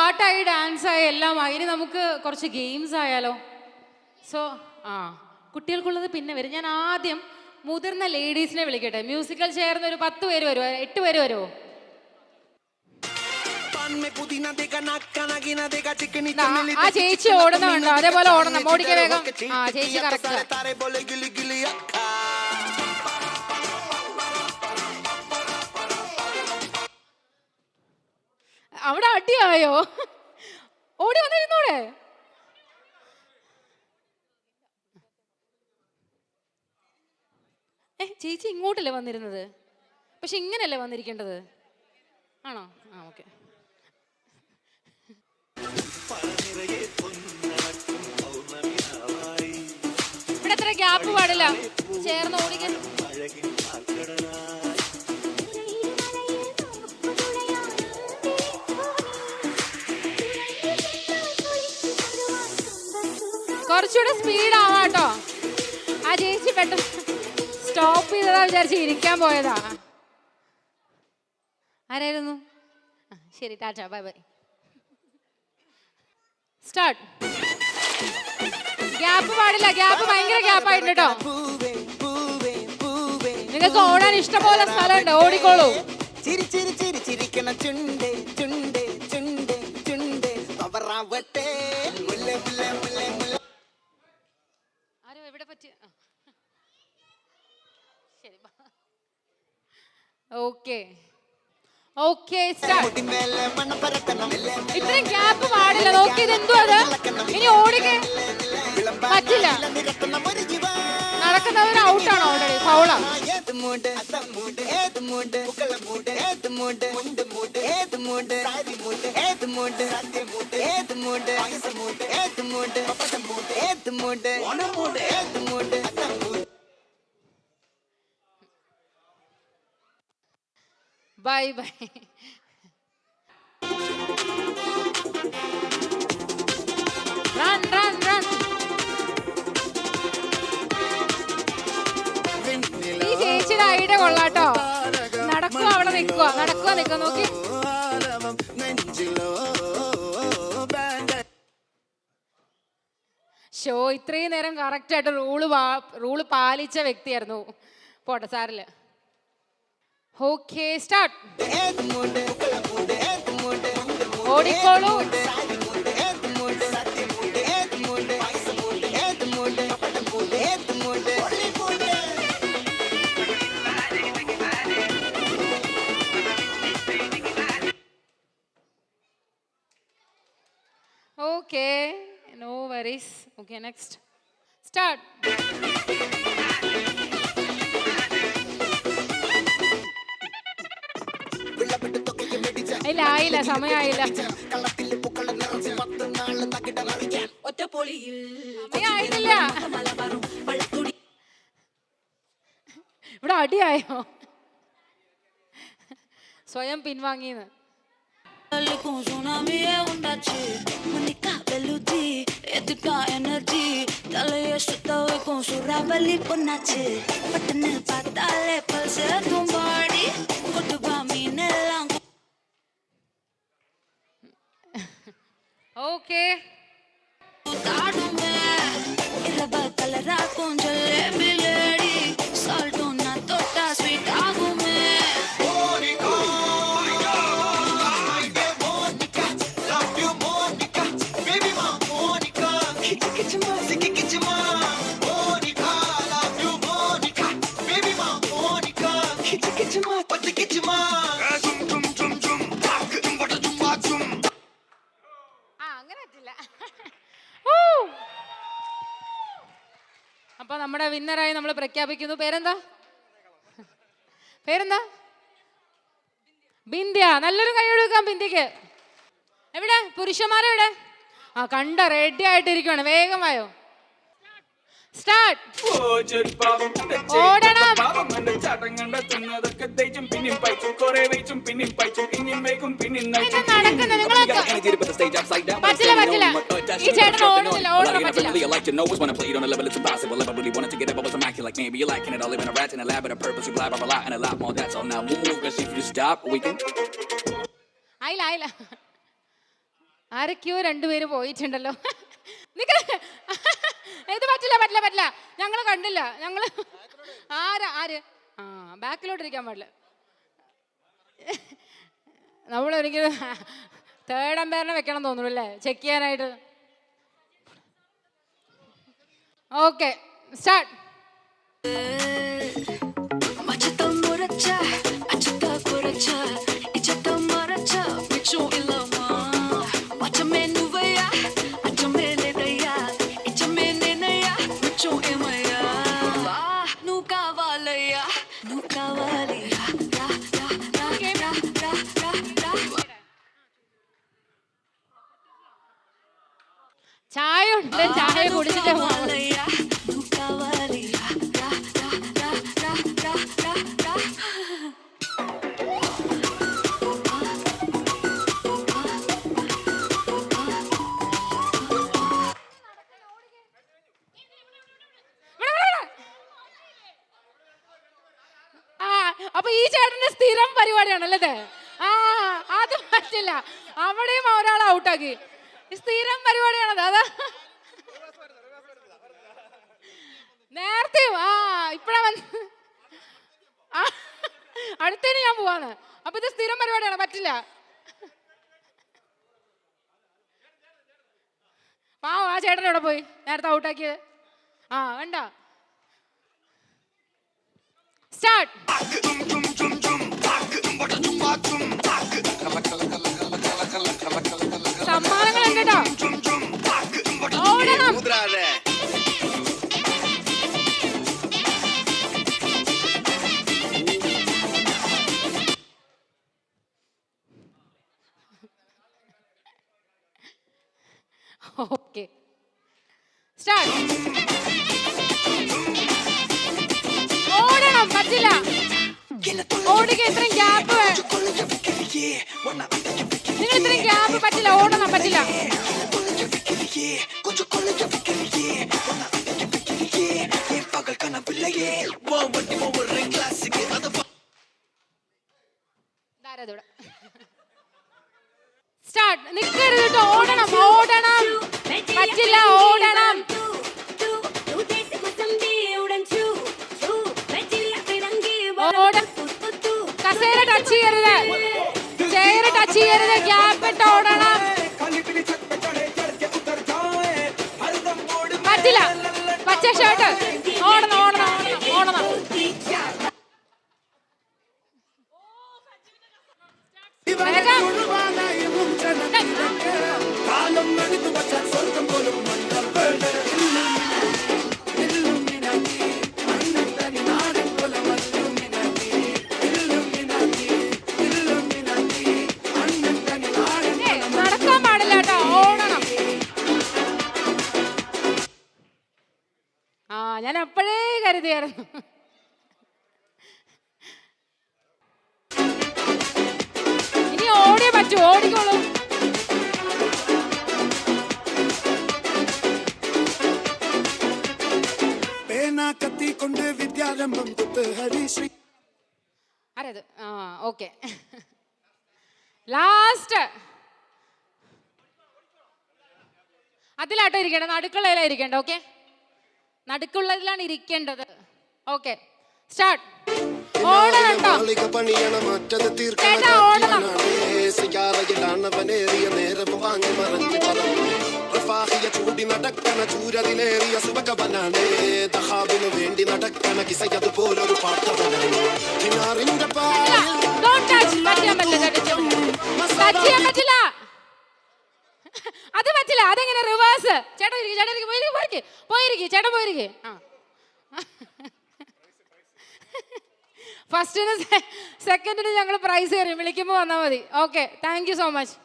പാട്ടായി ഡാൻസായി എല്ലാമായി. ഇനി നമുക്ക് കുറച്ച് ഗെയിംസ് ആയാലോ? സോ കുട്ടികൾക്കുള്ളത് പിന്നെ വരും. ഞാൻ ആദ്യം മുതിർന്ന ലേഡീസിനെ വിളിക്കട്ടെ. മ്യൂസിക്കൽ ചെയർന്ന് ഒരു 10 പേര് വരുമോ? 8 പേര് വരുമോ? ആ ചേച്ചി ഓടുന്നുണ്ടോ? അതേപോലെ ഓടണം, ഓടിക്ക വേഗം. ആ ചേച്ചി കറക്റ്റ്. അവിടെ അടിയായോ? ഓടി വന്നിരുന്നോടെ. ചേച്ചി ഇങ്ങോട്ടല്ലേ വന്നിരുന്നത്? പക്ഷെ ഇങ്ങനെയല്ലേ വന്നിരിക്കേണ്ടത്? ആണോ? ആ ഓക്കെ. ഇവിടെ അത്ര ഗ്യാപ്പ് പാടില്ല. ചേർന്ന് ഓടിക്കാൻ. കുറച്ചുകൂടെ സ്പീഡ് ആവാട്ടോ. ആ ചേച്ചി പെട്ടെന്ന് സ്റ്റോപ്പ് ചെയ്തതാ വിചാരിച്ച് ഇരിക്കാൻ പോയതാ. ആരായിരുന്നു? ശരി, Tata, bye bye. Start. Gap പാടില്ല. ഗ്യാപ്പ് ഭയങ്കര ഗ്യാപ്പായിട്ട് കേട്ടോ. നിങ്ങൾക്ക് ഓടാൻ ഇഷ്ടംപോലെ സ്ഥലമുണ്ട്, ഓടിക്കോളൂ. ആരോ എവിടെ പറ്റി? ശരി, ഓക്കെ ഓക്കെ. ഇത്രയും ഗ്യാപ്പ് പാടില്ല. നോക്കി, ഇതെന്തോ അത്. ഇനി ഓടിക്കേ പറ്റില്ല. നടക്കുന്നവർ ഔട്ടാണോ? ഓൾറെഡി ഫൗളാ. Bye bye. Run run run. ഈ ചേച്ചിയുടെ ഐഡിയ കൊള്ളാട്ടോ. നടക്കുക, അവിടെ നിൽക്കുക, നടക്കുക, നിൽക്കുക. നോക്കി, ഷോ ഇത്രയും നേരം കറക്റ്റ് ആയിട്ട് റൂള് പാലിച്ച വ്യക്തിയായിരുന്നു. പോട്ടെ, സാറില്. Okay, start. ഓടിക്കോളൂ. Okay, no worries. Okay, next. Start. ആയില്ല, സമയമായില്ല. സമയമായിട്ടില്ല. ഇവിടെ അടിയായോ? സ്വയം പിൻവാങ്ങിന്ന്. ഓക്കെ, അപ്പൊ നമ്മുടെ വിന്നറായി നമ്മൾ പ്രഖ്യാപിക്കുന്നു. പേരെന്താ? പേരെന്താ? ബിന്ധ്യ. നല്ലൊരു കൈ കൊടുക്കാം ബിന്ധ്യക്ക്. എവിടെ പുരുഷന്മാരെവിടെ? ആ, കണ്ട റെഡി ആയിട്ടിരിക്കുവാണ്. വേഗമായോ. സ്റ്റാർട്ട്. ഓടണം. നടക്കുന്നത് നിങ്ങളൊക്കെ പറ്റില്ല, പറ്റില്ല. ഈ ചേട്ടൻ ഓടുന്നില്ല, ഓടണം പറ്റില്ല. ആയില്ല, ആയില്ല. ആരൊക്കെയോ രണ്ടുപേര് പോയിട്ടുണ്ടല്ലോ. നിക്ക്. ഇത് പറ്റില്ല പറ്റില്ല പറ്റില്ല, ഞങ്ങൾ കണ്ടില്ല. ഞങ്ങൾ ആര് ആ ബാക്കിലോട്ടിരിക്കാൻ പാടില്ല. നമ്മളൊരിക്കലും തേർഡ് അമ്പയറിനെ വെക്കണം തോന്നുന്നു അല്ലേ, ചെക്ക് ചെയ്യാനായിട്ട്. Okay, start. ചായ ഉണ്ട്, ചായ കുടിച്ചിട്ട് അപ്പൊ ഈ ചേട്ടന്റെ സ്ഥിരം പരിപാടിയാണല്ലേ. ആ അത് പറ്റില്ല, അവിടെയും ഒരാളെ ഔട്ടാക്കി. സ്ഥിരം പരിപാടിയാണത്. അതാ നേരത്തെയും ഇപ്പഴാ വന്ന് അടുത്തേന് ഞാൻ പോവാന്ന്. അപ്പൊ ഇത് സ്ഥിരം പരിപാടിയാണ്, പറ്റില്ല. പാവം ആ ചേട്ടൻ എവിടെ പോയി നേരത്തെ ഔട്ടാക്കിയത്? കണ്ട. സ്റ്റാർട്ട്. സമ്മാനങ്ങൾ ഉണ്ട് കേട്ടോ. ഓടണം. Okay, start. ഓടണം, പറ്റില്ല. ഓടിക്ക, ഇത്രയും ഗ്യാപ്പ്. നിങ്ങൾ ഇത്രയും ഗ്യാപ്പ് പറ്റില്ല, ഓടണം, പറ്റില്ല. സ്റ്റാർട്ട്. നിക്കരുത് കേട്ടോ, ഓടണം ഓടണം, പറ്റില്ല, ഓടണം. കസേര ടച്ച് ചെയ്യരുത്, ചെയർ ടച്ച് ചെയ്യരുത്, ഗ്യാപ്പ് ഇട്ട് ഓടണം. പറ്റില്ല, പച്ച ഷർട്ട്. ഓടണം ഓടണം ഓടണം. നടക്കാൻ പാടില്ല കേട്ടോ, ഓടണം. ഞാൻ അപ്പോഴേ കരുതിയായിരുന്നു. ഇനി ഓടിയേ പറ്റൂ, ഓടിക്കോളൂ. കൊണ്ട് വിദ്യാരംഭം ഹരിശ്രീ. ആരത്? Okay, last. അതിലാട്ടോ ഇരിക്കേണ്ടത്, നടുക്കുള്ളതിലാണ് ഇരിക്കേണ്ടത്. ഓക്കെ, നടുക്കുള്ളതിലാണ് ഇരിക്കേണ്ടത്. Okay, start. ഓടണം കേട്ടോ, ഓടണം. ചൂടി നടക്കണ ചൂരതിലേറിയ സുബകവനാണ്, ദഹാബിനു വേണ്ടി നടക്കണ കിസയതുപോലൊരു പാട്ടവനാണ്. അത് പറ്റില്ല, അതെങ്ങനെ റിവേഴ്സ്? ചേട്ടാ പോയിരിക്കും, ചേട്ടാ പോയിരിക്കും. ഫസ്റ്റിന് സെക്കൻഡിന് ഞങ്ങൾ പ്രൈസ് തരും, വിളിക്കുമ്പോൾ വന്നാൽ മതി. Okay, thank you so much.